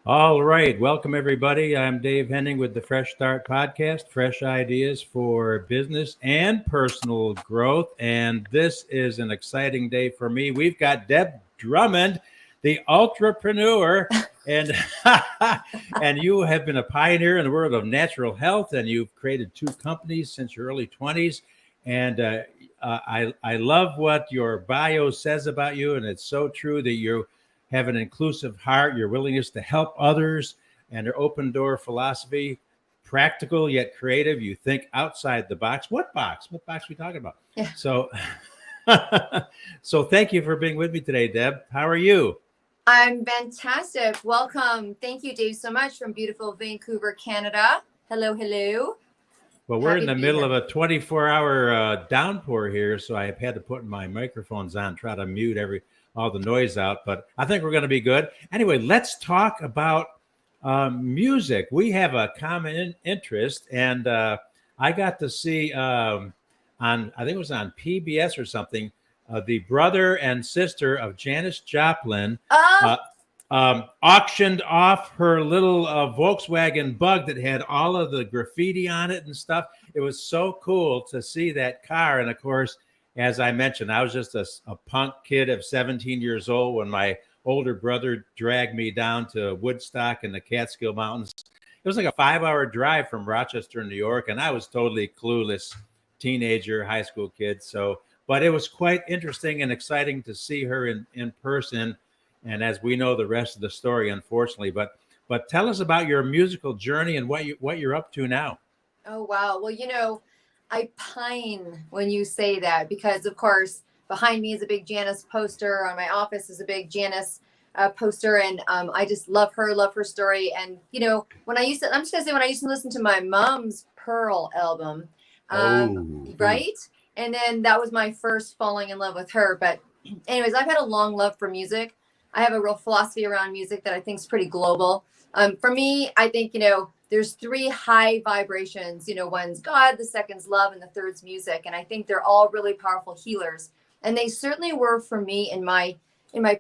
All right. Welcome, everybody. I'm Dave Henning with the Fresh Start Podcast, fresh ideas for business and personal growth. And this is an exciting day for me. We've got Deb Drummond, the Ultrapreneur. And, and you have been a pioneer in the world of natural health, and you've created two companies since your early 20s. And I love what your bio says about you. And it's so true that you have an inclusive heart, your willingness to help others, and your open door philosophy, practical yet creative. You think outside the box. What box? What box are we talking about? Yeah. So, so thank you for being with me today, Deb. How are you? I'm fantastic. Welcome. Thank you, Dave, so much from beautiful Vancouver, Canada. Hello, hello. Well, we're in Happy the to be middle of here. a 24-hour downpour here, so I've had to put my microphones on, try to mute all the noise out. But I think we're going to be good. Anyway, let's talk about music. We have a common interest, and I got to see I think it was on PBS or something, the brother and sister of Janis Joplin. Oh, Uh, Auctioned off her little Volkswagen Bug that had all of the graffiti on it and stuff. It was so cool to see that car. And of course, as I mentioned, I was just a punk kid of 17 years old when my older brother dragged me down to Woodstock in the Catskill Mountains. It was like a 5-hour drive from Rochester, New York, and I was totally clueless teenager, high school kid. So, but it was quite interesting and exciting to see her in person, and as we know the rest of the story, unfortunately. But tell us about your musical journey and what you're up to now. oh, wow. Well, I pine when you say that because, of course, behind me is a big Janice poster. On my office is a big Janice poster. And I just love her story. And, I'm just going to say, when I used to listen to my mom's Pearl album, Oh, right? And then that was my first falling in love with her. But, anyways, I've had a long love for music. I have a real philosophy around music that I think is pretty global. For me, I think, there's three high vibrations. One's God, the second's love, and the third's music. And I think they're all really powerful healers. And they certainly were for me in my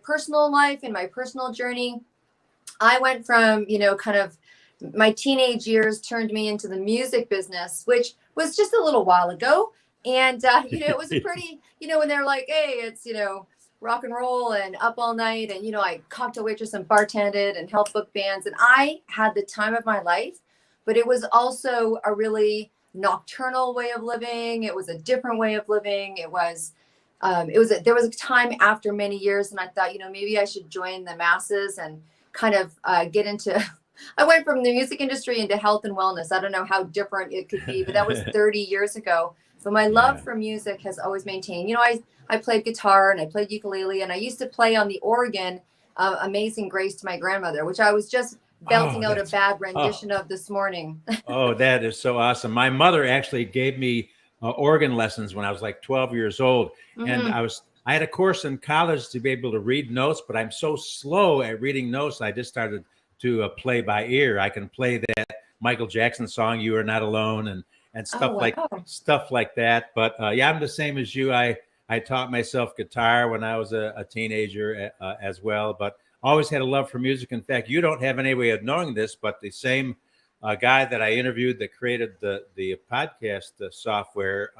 personal life, in my personal journey. I went from, kind of my teenage years turned me into the music business, which was just a little while ago. And, it was a pretty, when they're like, hey, it's, rock and roll and up all night. And, I cocktail waitress and bartended and helped book bands. And I had the time of my life, but it was also a really nocturnal way of living. It was a different way of living. There was a time after many years, and I thought, maybe I should join the masses and kind of get into. I went from the music industry into health and wellness. I don't know how different it could be, but that was 30 years ago. But my love yeah. for music has always maintained. I played guitar and I played ukulele, and I used to play on the organ Amazing Grace to my grandmother, which I was just Oh, belting out a that's bad oh rendition of this morning. oh that is so awesome. My mother actually gave me organ lessons when I was like 12 years old, and Hmm. I had a course in college to be able to read notes, but I'm so slow at reading notes. I just started to play by ear. I can play that Michael Jackson song "You Are Not Alone" and Oh, wow. stuff like that. But yeah, I'm the same as you. I taught myself guitar when I was a teenager as well, but always had a love for music. In fact, you don't have any way of knowing this, but the same guy that I interviewed that created the podcast software,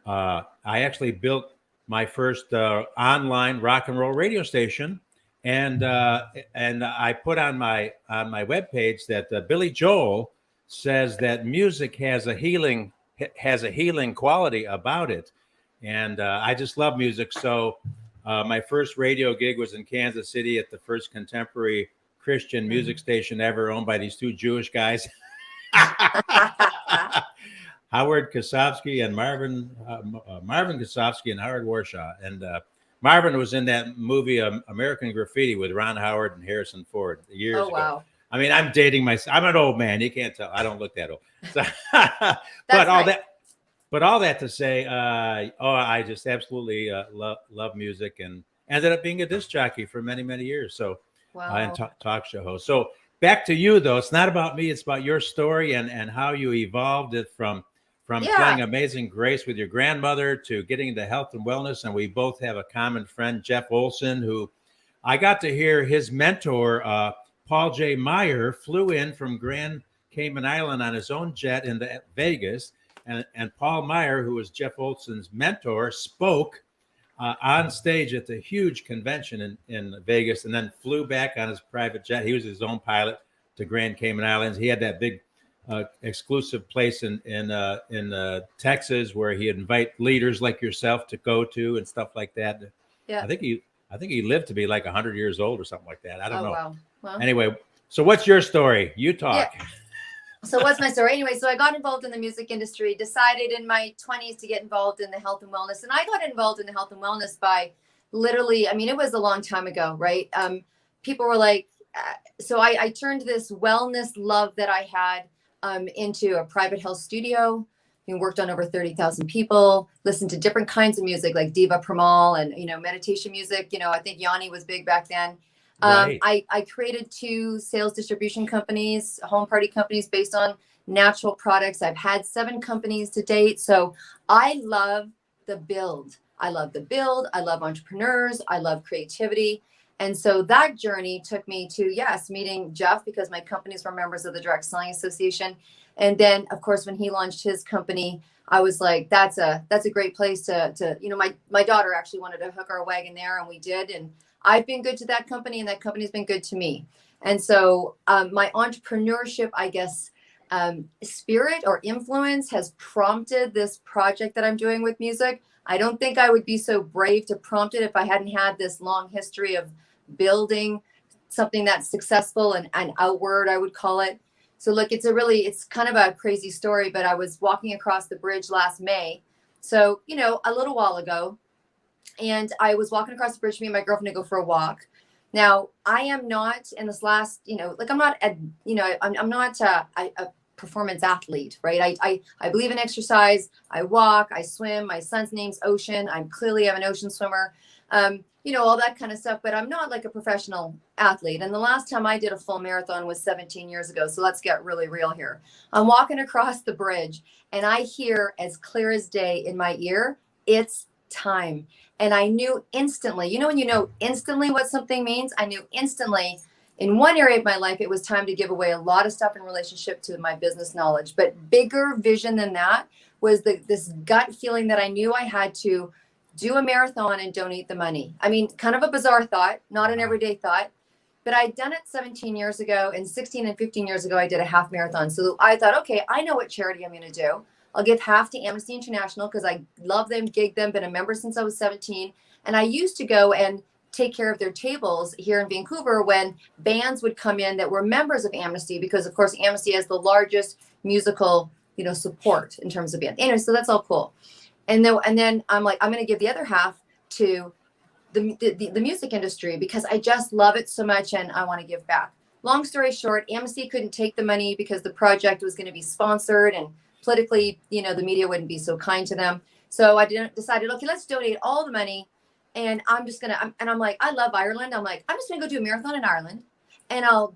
I actually built my first online rock and roll radio station, and I put on my webpage that Billy Joel says that music has a healing quality about it, and I just love music. So my first radio gig was in Kansas City at the first contemporary Christian music Mhm. station ever, owned by these two Jewish guys. Howard Kosofsky and Marvin Kosofsky and Howard Warshaw. And Marvin was in that movie American Graffiti with Ron Howard and Harrison Ford Oh, years ago. wow. I mean, I'm dating myself. I'm an old man. You can't tell. I don't look that old. So, but That's all right. that, but all that to say, I just absolutely love music and ended up being a disc jockey for many years. So, and Wow. talk show host. So back to you though. It's not about me. It's about your story and how you evolved it from Yeah. playing Amazing Grace with your grandmother to getting into health and wellness. And we both have a common friend, Jeff Olson, who I got to hear his mentor, Paul J. Meyer flew in from Grand Cayman Island on his own jet into Vegas. And Paul Meyer, who was Jeff Olson's mentor, spoke on stage at the huge convention in Vegas, and then flew back on his private jet. He was his own pilot to Grand Cayman Islands. He had that big exclusive place in Texas where he'd invite leaders like yourself to go to and stuff like that. Yeah. I think he lived to be like 100 years old or something like that. I don't know. Wow. Well, anyway, so what's your story? You talk. Yeah. So what's my story? Anyway, so I got involved in the music industry, decided in my 20s to get involved in the health and wellness. And I got involved in the health and wellness by literally, I mean, it was a long time ago, right? People were like, so I turned this wellness love that I had into a private health studio. We worked on over 30,000 people, listened to different kinds of music like Diva Pramal and, meditation music. I think Yanni was big back then. Right. I created 2 sales distribution companies, home party companies based on natural products. I've had 7 companies to date. So I love the build. I love entrepreneurs. I love creativity. And so that journey took me to, meeting Jeff because my companies were members of the Direct Selling Association. And then, of course, when he launched his company, I was like, that's a great place to my daughter actually wanted to hook our wagon there, and we did. And I've been good to that company, and that company's been good to me. And so my entrepreneurship, I guess, spirit or influence has prompted this project that I'm doing with music. I don't think I would be so brave to prompt it if I hadn't had this long history of building something that's successful and outward, I would call it. So look, it's kind of a crazy story, but I was walking across the bridge last May. So, a little while ago, and I was walking across the bridge, me and my girlfriend to go for a walk. Now, I am not in this last, I'm not a performance athlete, right? I believe in exercise. I walk, I swim. My son's name's Ocean. I'm an ocean swimmer, all that kind of stuff, but I'm not like a professional athlete. And the last time I did a full marathon was 17 years ago. So let's get really real here. I'm walking across the bridge and I hear as clear as day in my ear, it's time. And I knew instantly, when you know instantly what something means, I knew instantly in one area of my life, it was time to give away a lot of stuff in relationship to my business knowledge. But bigger vision than that was this gut feeling that I knew I had to do a marathon and donate the money. I mean, kind of a bizarre thought, not an everyday thought, but I'd done it 17 years ago, and 16 and 15 years ago, I did a half marathon. So I thought, okay, I know what charity I'm going to do. I'll give half to Amnesty International because I love them, gig them, been a member since I was 17. And I used to go and take care of their tables here in Vancouver when bands would come in that were members of Amnesty, because of course Amnesty has the largest musical, support in terms of bands. Anyway, so that's all cool. And then I'm like, I'm going to give the other half to the music industry because I just love it so much and I want to give back. Long story short, Amnesty couldn't take the money because the project was going to be sponsored and politically, the media wouldn't be so kind to them. So I decided, okay, let's donate all the money. And I'm like, I love Ireland. I'm like, I'm just going to go do a marathon in Ireland and I'll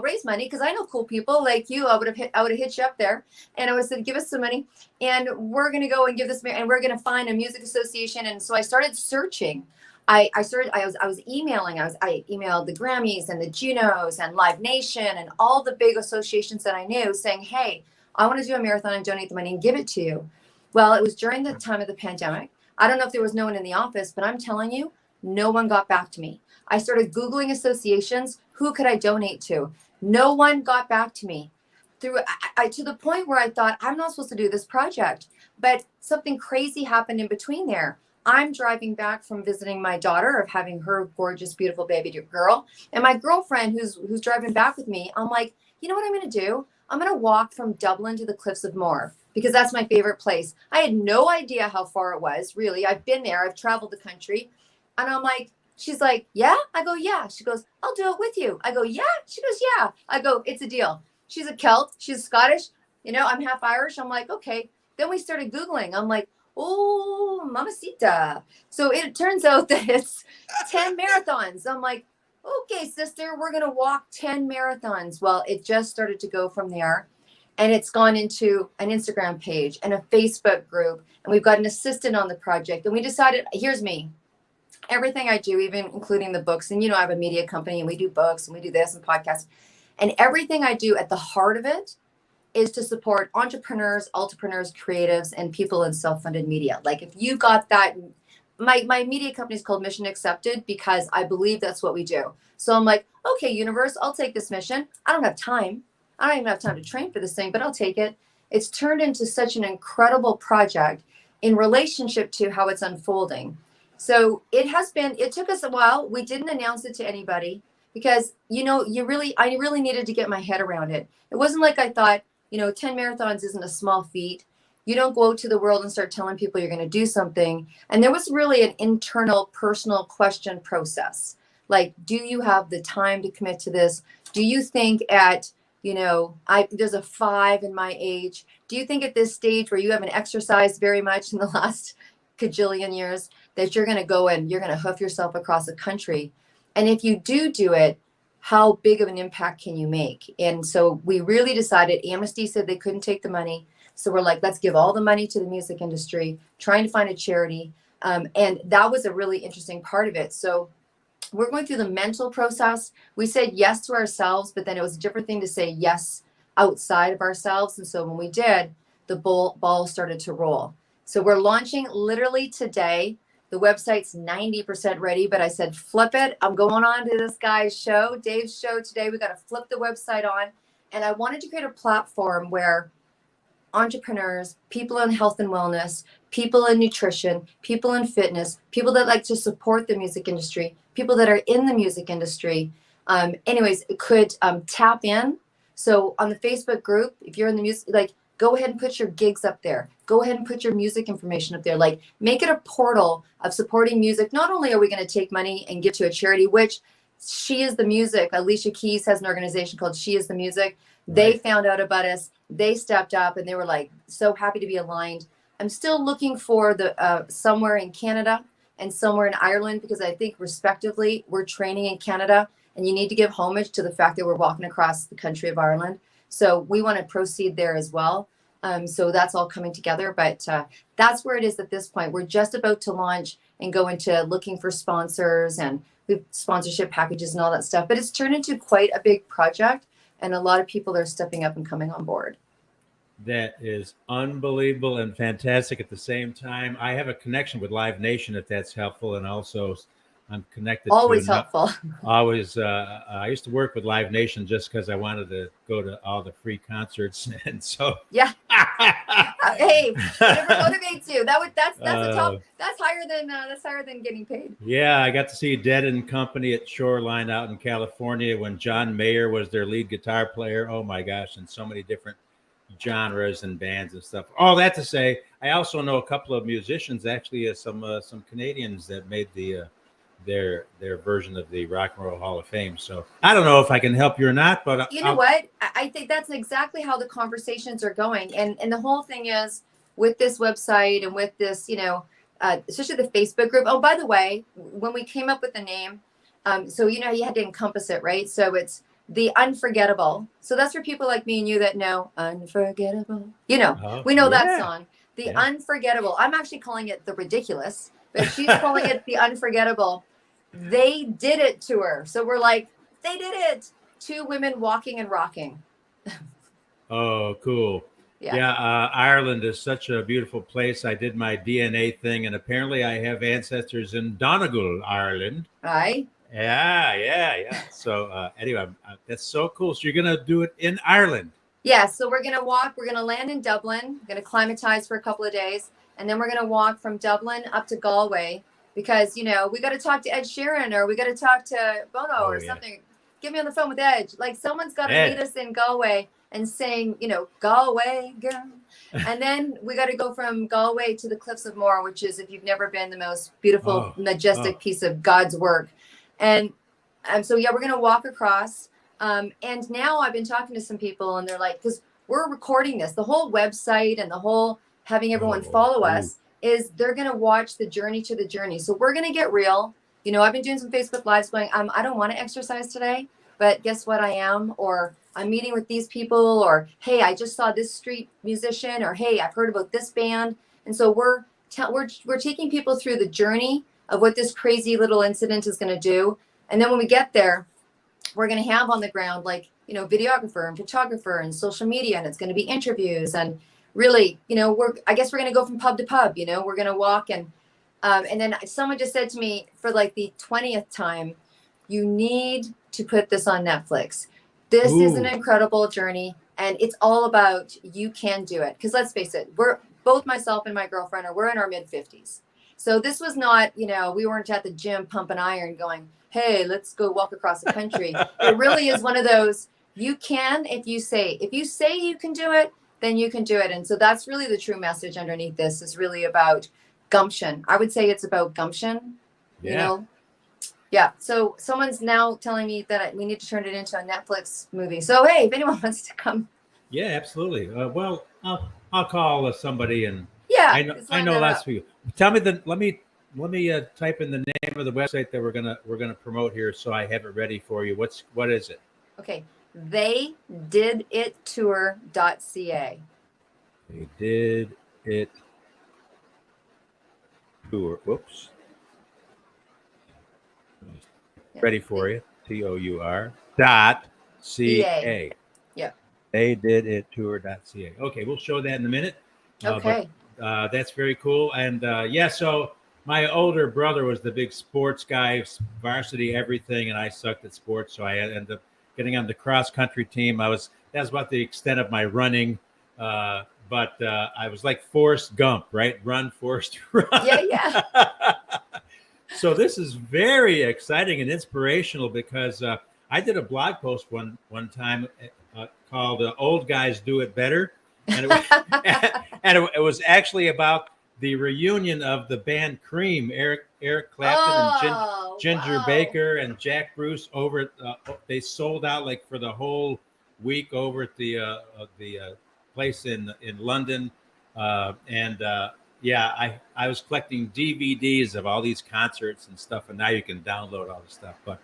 raise money because I know cool people like you. I would have hit you up there, and I was said, give us some money, and we're gonna go and give this, and we're gonna find a music association. And so I started searching. I was emailing. I emailed the Grammys and the Junos and Live Nation and all the big associations that I knew, saying, hey, I want to do a marathon and donate the money and give it to you. Well, it was during the time of the pandemic. I don't know if there was no one in the office, but I'm telling you, no one got back to me. I started Googling associations. Who could I donate to? No one got back to me. To the point where I thought, I'm not supposed to do this project. But something crazy happened in between there. I'm driving back from visiting my daughter, of having her gorgeous, beautiful baby girl. And my girlfriend who's driving back with me, I'm like, you know what I'm going to do? I'm going to walk from Dublin to the Cliffs of Moher because that's my favorite place. I had no idea how far it was, really. I've been there. I've traveled the country. And I'm like, she's like, yeah? I go, yeah. She goes, I'll do it with you. I go, yeah? She goes, yeah. I go, it's a deal. She's a Celt. She's Scottish. I'm half Irish. I'm like, okay. Then we started Googling. I'm like, oh, mamacita. So it turns out that it's 10 marathons. I'm like, okay, sister, we're going to walk 10 marathons. Well, it just started to go from there. And it's gone into an Instagram page and a Facebook group. And we've got an assistant on the project. And we decided, here's me. everything I do, even including the books, and I have a media company and we do books and we do this and podcasts, and everything I do at the heart of it is to support entrepreneurs, ultrapreneurs, creatives, and people in self-funded media. Like if you got that, my media company is called Mission Accepted because I believe that's what we do. So I'm like, okay, universe, I'll take this mission. I don't have time. I don't even have time to train for this thing, but I'll take it. It's turned into such an incredible project in relationship to how it's unfolding. So it took us a while. We didn't announce it to anybody because, I really needed to get my head around it. It wasn't like I thought, 10 marathons isn't a small feat. You don't go out to the world and start telling people you're going to do something. And there was really an internal personal question process. Like, do you have the time to commit to this? Do you think at, there's a 5 in my age. Do you think at this stage where you haven't exercised very much in the last cajillion years that you're going to go and you're going to hoof yourself across the country? And if you do it, how big of an impact can you make? And so we really decided, Amnesty said they couldn't take the money. So we're like, let's give all the money to the music industry, trying to find a charity. And that was a really interesting part of it. So we're going through the mental process. We said yes to ourselves, but then it was a different thing to say yes outside of ourselves. And so when we did, the ball started to roll. So we're launching literally today. The website's 90% ready, but I said, flip it. I'm going on to this guy's show, Dave's show today. We got to flip the website on. And I wanted to create a platform where entrepreneurs, people in health and wellness, people in nutrition, people in fitness, people that like to support the music industry, people that are in the music industry, could tap in. So on the Facebook group, if you're in the music, like, go ahead and put your gigs up there. Go ahead and put your music information up there. Like, make it a portal of supporting music. Not only are we going to take money and give to a charity, which She Is the Music, Alicia Keys has an organization called She Is the Music. They found out about us. They stepped up and they were like so happy to be aligned. I'm still looking for the somewhere in Canada and somewhere in Ireland, because I think respectively we're training in Canada, and you need to give homage to the fact that we're walking across the country of Ireland. So we want to proceed there as well. So that's all coming together, but that's where it is at this point. We're just about to launch and go into looking for sponsors and sponsorship packages and all that stuff. But it's turned into quite a big project, and a lot of people are stepping up and coming on board. That is unbelievable and fantastic at the same time. I have a connection with Live Nation, if that's helpful, and also I'm connected Always to helpful. I used to work with Live Nation just because I wanted to go to all the free concerts, and so yeah. Hey, whatever motivates you. That's higher than getting paid. Yeah, I got to see Dead and Company at Shoreline out in California when John Mayer was their lead guitar player. Oh my gosh, and so many different genres and bands and stuff. All that to say, I also know a couple of musicians, actually, some Canadians that made their version of the Rock and Roll Hall of Fame. So I don't know if I can help you or not, but you know what? I think that's exactly how the conversations are going. And the whole thing is with this website and with this, especially the Facebook group. Oh, by the way, when we came up with the name, so you had to encompass it, right? So it's the unforgettable. So that's for people like me and you that know unforgettable. We know that song, the unforgettable. I'm actually calling it the ridiculous, but she's calling it the unforgettable. They did it to her. So we're like, they did it. 2 women walking and rocking. Oh, cool. Yeah. Ireland is such a beautiful place. I did my DNA thing, and apparently I have ancestors in Donegal, Ireland. Right. Yeah. So anyway, that's so cool. So you're going to do it in Ireland. Yeah. So we're going to walk. We're going to land in Dublin. We're going to climatize for a couple of days. And then we're going to walk from Dublin up to Galway, because, we got to talk to Ed Sheeran, or we got to talk to Bono or something. Get me on the phone with Edge. Like, someone's got to meet us in Galway and sing, Galway girl. And then we got to go from Galway to the Cliffs of Moher, which is, if you've never been, the most beautiful, majestic piece of God's work. And so, we're going to walk across. And now I've been talking to some people, and they're like, because we're recording this, the whole website and the whole having everyone follow us is they're going to watch the journey to the journey. So we're going to get real. I've been doing some Facebook Lives going, I don't want to exercise today, but guess what? I am, or I'm meeting with these people, or, hey, I just saw this street musician, or, hey, I've heard about this band. And so we're taking people through the journey of what this crazy little incident is going to do. And then when we get there, we're going to have on the ground, like, you know, videographer and photographer and social media, and it's going to be interviews. And really, you know, I guess we're going to go from pub to pub, you know, we're going to walk. And then someone just said to me for like the 20th time, you need to put this on Netflix. This is an incredible journey. And it's all about, you can do it. Because let's face it, we're both, myself and my girlfriend, we're in our mid 50s. So this was not, you know, we weren't at the gym pumping iron going, hey, let's go walk across the country. It really is one of those, you can, if you say you can do it, then you can do it. And so that's really the true message underneath this, is really about gumption. I would say it's about gumption, you know? Yeah. So someone's now telling me that we need to turn it into a Netflix movie. So, hey, if anyone wants to come. Yeah, absolutely. Well, I'll call somebody, and yeah, I know that's for you. Tell me let me type in the name of the website that we're gonna promote here, so I have it ready for you. What is it? Okay, they did it tour.ca. They did it tour. Whoops. Ready for you. TOUR.ca. Yeah. They did it tour.ca. Okay, we'll show that in a minute. Okay. But that's very cool. And so my older brother was the big sports guy, varsity everything, and I sucked at sports, so I ended up getting on the cross country team. That's about the extent of my running. But I was like Forrest Gump, right? Run, Forrest, run. Yeah. So this is very exciting and inspirational, because I did a blog post one time called "Old Guys Do It Better," and it was actually about the reunion of the band Cream, Eric Clapton and Ginger Baker and Jack Bruce over. They sold out like for the whole week over at the place in London, I was collecting DVDs of all these concerts and stuff, and now you can download all the stuff. But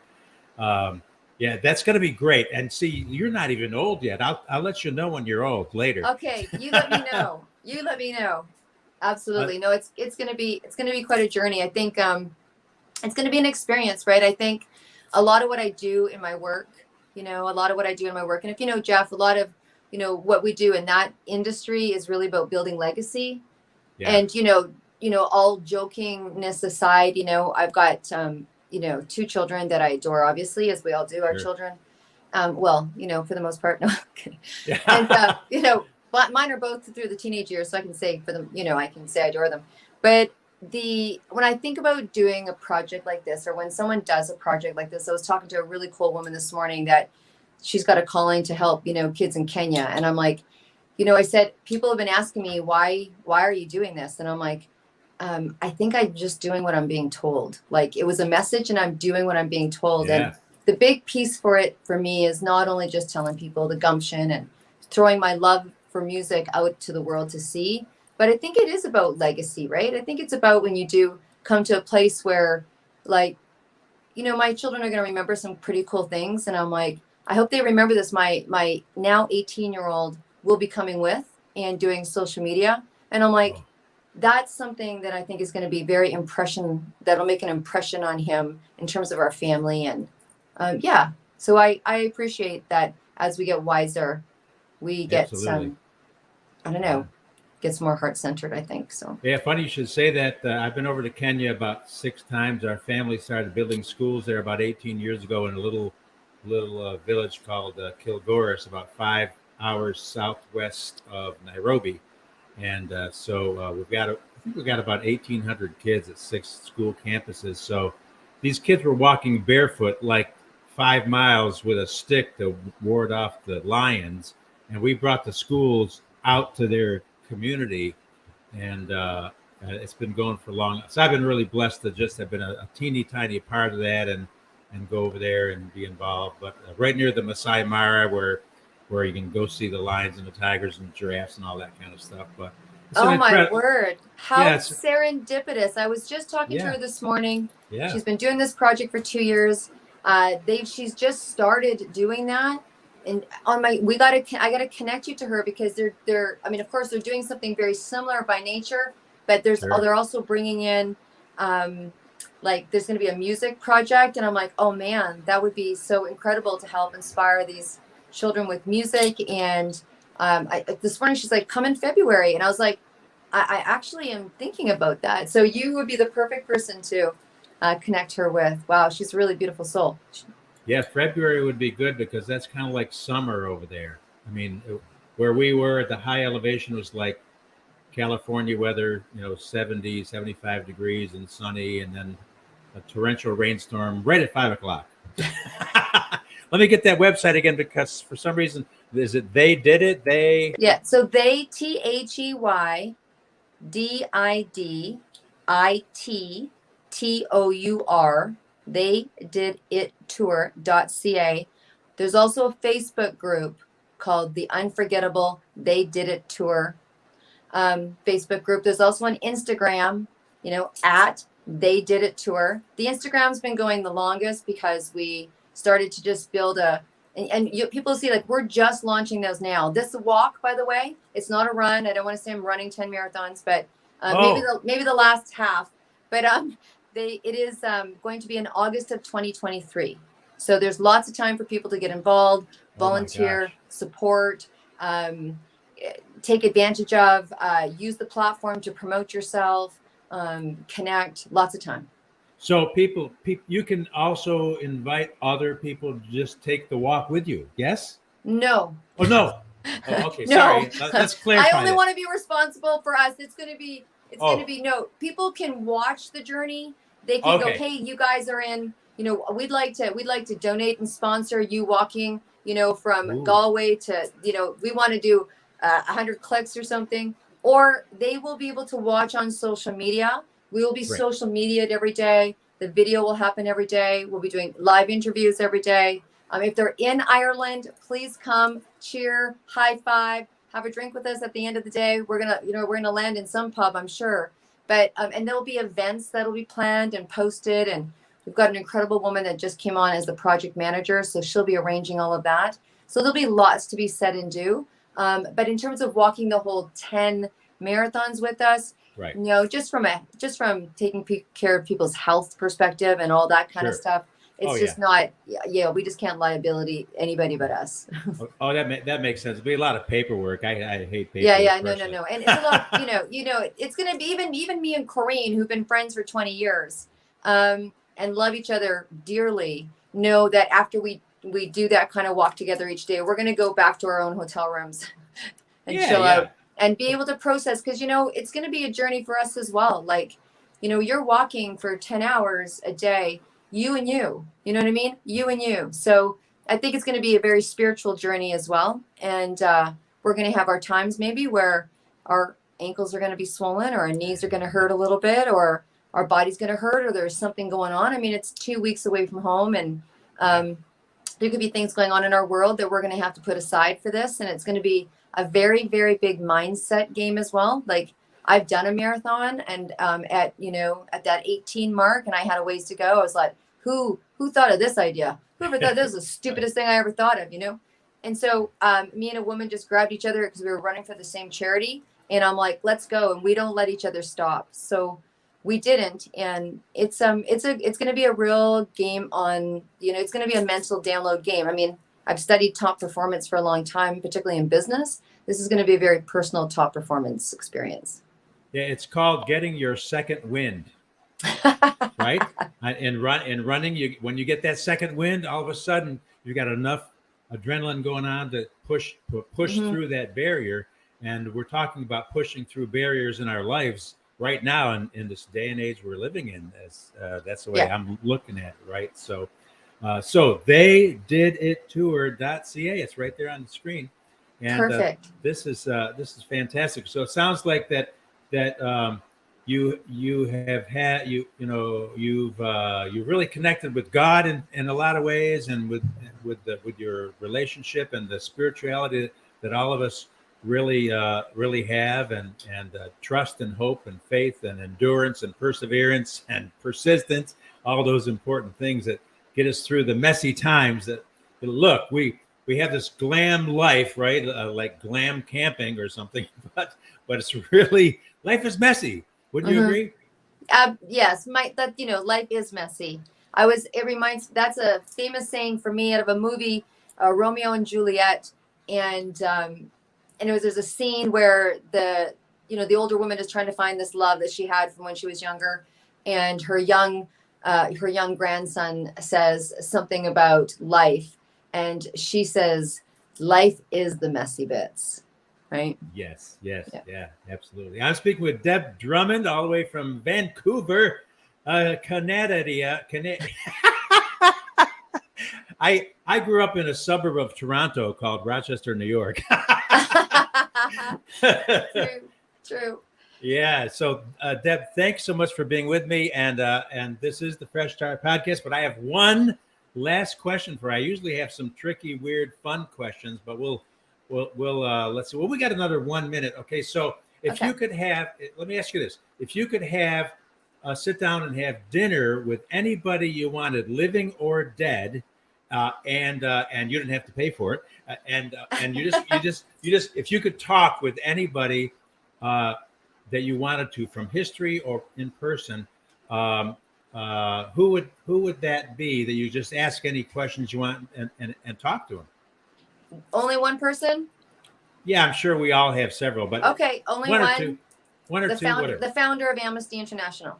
that's going to be great. And see, you're not even old yet. I'll let you know when you're old later. Okay, you let me know. Absolutely. No, it's going to be quite a journey. I think it's going to be an experience, right? I think a lot of what I do in my work, and if you know Jeff, a lot of what we do in that industry is really about building legacy. Yeah. And all jokingness aside, I've got 2 children that I adore, obviously, as we all do, our children. For the most part, no. And but mine are both through the teenage years, so I can say for them, I can say I adore them. But when I think about doing a project like this, or when someone does a project like this, I was talking to a really cool woman this morning that she's got a calling to help, kids in Kenya. And I'm like, I said, people have been asking me, why are you doing this? And I'm like, I think I'm just doing what I'm being told. Like, it was a message and I'm doing what I'm being told. Yeah. And the big piece for me is not only just telling people the gumption and throwing my love for music out to the world to see, but I think it is about legacy, right? I think it's about when you do come to a place where, like, my children are going to remember some pretty cool things. And I'm like, I hope they remember this. My now 18-year-old will be coming with and doing social media. And I'm like, that's something that I think is going to be that'll make an impression on him in terms of our family. And so I appreciate that as we get wiser, we get gets more heart-centered, I think. So yeah, funny you should say that. I've been over to Kenya about 6 times. Our family started building schools there about 18 years ago in a little village called Kilgoris, about 5 hours southwest of Nairobi. And we've got about 1,800 kids at 6 school campuses. So these kids were walking barefoot like 5 miles with a stick to ward off the lions. And we brought the schools out to their community, and it's been going for long. So I've been really blessed to just have been a teeny tiny part of that and go over there and be involved. But right near the Masai Mara, where you can go see the lions and the tigers and giraffes and all that kind of stuff. But my word, how serendipitous. I was just talking to her this morning. Yeah. She's been doing this project for 2 years. She's just started doing that. And I gotta connect you to her, because they're of course they're doing something very similar by nature, but they're also bringing in like there's going to be a music project, and I'm like, oh man, that would be so incredible to help inspire these children with music. And this morning she's like, come in February, and I was like, I actually am thinking about that. So you would be the perfect person to connect her with. Wow, she's a really beautiful soul. Yeah, February would be good because that's kind of like summer over there. I mean, where we were at the high elevation was like California weather, 70, 75 degrees and sunny, and then a torrential rainstorm right at 5 o'clock. Let me get that website again, because for some reason, is it They Did It? Yeah, so they, TheydidITTOur, they did it tour.ca. There's also a Facebook group called The Unforgettable They Did It Tour Facebook group. There's also an Instagram, at They Did It Tour. The Instagram's been going the longest because we started to just build people see, like, we're just launching those now. This walk, by the way, it's not a run. I don't want to say I'm running 10 marathons, but maybe the last half. But it is going to be in August of 2023. So there's lots of time for people to get involved, volunteer, support, take advantage of, use the platform to promote yourself, connect, lots of time. So people, you can also invite other people to just take the walk with you. Yes? No. Oh, no. Oh, okay. No. Sorry. Let's clarify. I only want to be responsible for us. It's going to be no. People can watch the journey. They can go, hey, you guys are in, we'd like to donate and sponsor you walking, from Galway to, we want to do 100 clicks or something. Or they will be able to watch on social media. We will be social media'd every day. The video will happen every day. We'll be doing live interviews every day. If they're in Ireland, please come, cheer, high five, have a drink with us at the end of the day. We're gonna land in some pub, I'm sure. But and there'll be events that'll be planned and posted. And we've got an incredible woman that just came on as the project manager, so she'll be arranging all of that. So there'll be lots to be said and do. But in terms of walking the whole 10 marathons with us, just from taking care of people's health perspective and all that kind of stuff, it's not, we just can't liability anybody but us. That makes sense. It'll be a lot of paperwork. I hate paperwork. Yeah, no. And it's a lot, it's going to be even me and Corrine, who've been friends for 20 years, and love each other dearly, know that after we do that kind of walk together each day, we're going to go back to our own hotel rooms and chill out and be able to process. Because, it's going to be a journey for us as well. Like, you're walking for 10 hours a day, you and you know what I mean? You and you. So I think it's going to be a very spiritual journey as well. And we're going to have our times maybe where our ankles are going to be swollen, or our knees are going to hurt a little bit, or our body's going to hurt, or there's something going on. I mean, it's 2 weeks away from home, and there could be things going on in our world that we're going to have to put aside for this. And it's going to be a very, very big mindset game as well. Like, I've done a marathon, and at that 18 mark, and I had a ways to go. I was like, who thought of this idea? Whoever thought this was the stupidest thing I ever thought of, And so me and a woman just grabbed each other because we were running for the same charity. And I'm like, let's go. And we don't let each other stop. So we didn't. And it's going to be a real game on, it's going to be a mental download game. I mean, I've studied top performance for a long time, particularly in business. This is going to be a very personal top performance experience. Yeah, it's called getting your second wind. Right? In running, when you get that second wind, all of a sudden you've got enough adrenaline going on to push through that barrier. And we're talking about pushing through barriers in our lives right now in this day and age we're living in. That's the way I'm looking at it, right? So they did it tour.ca. It's right there on the screen. And perfect. This is fantastic. So it sounds like that you've really connected with God in a lot of ways, and with your relationship and the spirituality that all of us really have, and trust and hope and faith and endurance and perseverance and persistence, all those important things that get us through the messy times. That look, we have this glam life, right? Like glam camping or something, but it's really, life is messy. Wouldn't you agree? Yes, life is messy. That's a famous saying for me out of a movie, Romeo and Juliet. And there's a scene where the older woman is trying to find this love that she had from when she was younger. And her young grandson says something about life. And she says, life is the messy bits. Right? Yes, yeah, absolutely. I'm speaking with Deb Drummond, all the way from Vancouver, Canada. I grew up in a suburb of Toronto called Rochester, New York. True. Yeah. So, Deb, thanks so much for being with me. And this is the Fresh Start Podcast. But I have one last question for you. I usually have some tricky, weird, fun questions, but we'll let's see. Well, we got another 1 minute. Okay. So if you could have, let me ask you this: if you could have sit down and have dinner with anybody you wanted, living or dead, and you didn't have to pay for it, and you just if you could talk with anybody that you wanted to, from history or in person, who would that be, that you just ask any questions you want and talk to them? Only one person? Yeah, I'm sure we all have several, but okay, only one or two, whatever. The founder of Amnesty International.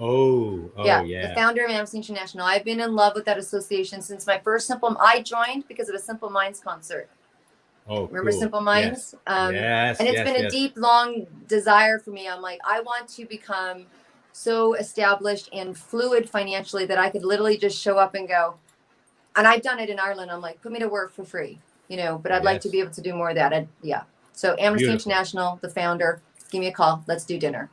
Oh yeah, the founder of Amnesty International. I've been in love with that association since my first I joined because of a Simple Minds concert. Oh, remember cool. Simple Minds? Yes. And it's been a deep, long desire for me. I'm like, I want to become so established and fluid financially that I could literally just show up and go. And I've done it in Ireland. I'm like, put me to work for free, but I'd like to be able to do more of that. So Amnesty International, the founder, give me a call. Let's do dinner.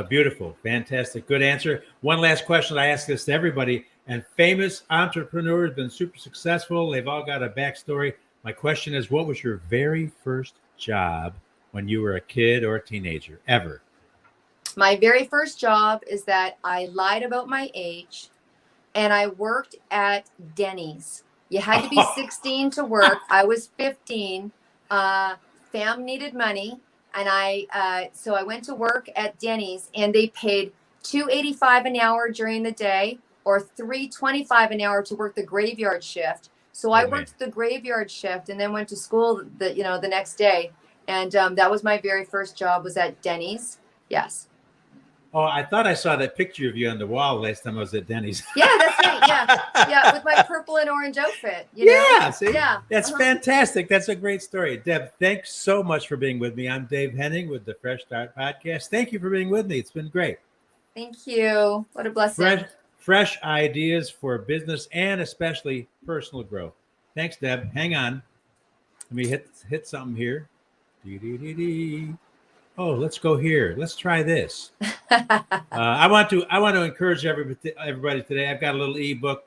Beautiful. Fantastic. Good answer. One last question. I ask this to everybody, and famous entrepreneurs, been super successful. They've all got a backstory. My question is, what was your very first job when you were a kid or a teenager, ever? My very first job is that I lied about my age, and I worked at Denny's. You had to be 16 to work. I was 15. Fam needed money, and so I went to work at Denny's, and they paid $2.85 an hour during the day, or $3.25 an hour to work the graveyard shift. So I worked the graveyard shift and then went to school the next day. And that was my very first job, was at Denny's. Yes. Oh, I thought I saw that picture of you on the wall last time I was at Denny's. Yeah, that's right. Yeah, with my purple and orange outfit. See? Yeah. That's fantastic. That's a great story. Deb, thanks so much for being with me. I'm Dave Henning with the Fresh Start Podcast. Thank you for being with me. It's been great. Thank you. What a blessing. Fresh ideas for business and especially personal growth. Thanks, Deb. Hang on. Let me hit something here. Oh, let's go here. Let's try this. I want to encourage everybody today. I've got a little ebook.